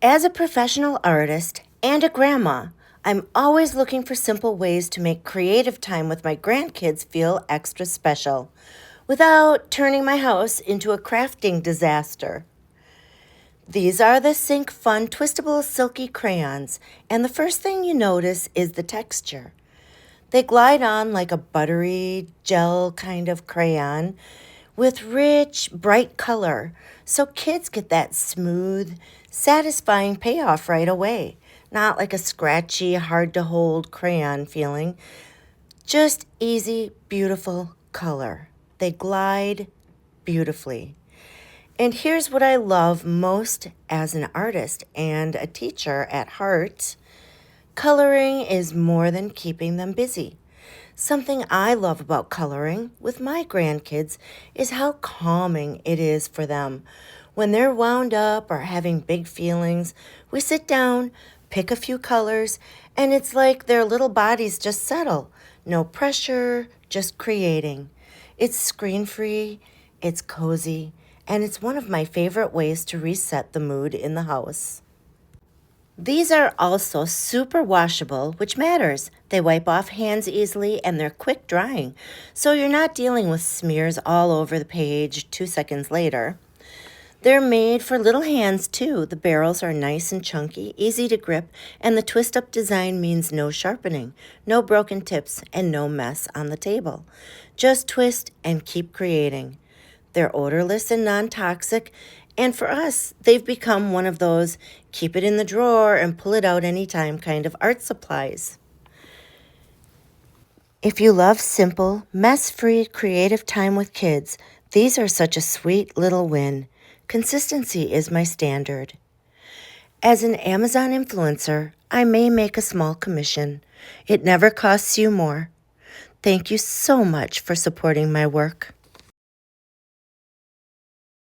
As a professional artist and a grandma, I'm always looking for simple ways to make creative time with my grandkids feel extra special without turning my house into a crafting disaster. These are the Sync Fun Twistable Silky Crayons, and the first thing you notice is the texture. They glide on like a buttery gel kind of crayon with rich, bright color, so kids get that smooth, satisfying payoff right away. Not like a scratchy, hard to hold crayon feeling, just easy, beautiful color. They glide beautifully. And here's what I love most as an artist and a teacher at heart. Coloring is more than keeping them busy. Something I love about coloring with my grandkids is how calming it is for them. When they're wound up or having big feelings, we sit down, pick a few colors, and it's like their little bodies just settle. No pressure, just creating. It's screen-free, it's cozy, and it's one of my favorite ways to reset the mood in the house. These are also super washable, which matters. They wipe off hands easily and they're quick drying, so you're not dealing with smears all over the page 2 seconds later. They're made for little hands too. The barrels are nice and chunky, easy to grip, and the twist-up design means no sharpening, no broken tips, and no mess on the table. Just twist and keep creating. They're odorless and non-toxic, and for us, they've become one of those keep it in the drawer and pull it out anytime kind of art supplies. If you love simple, mess-free, creative time with kids, these are such a sweet little win. Consistency is my standard. As an Amazon influencer, I may make a small commission. It never costs you more. Thank you so much for supporting my work.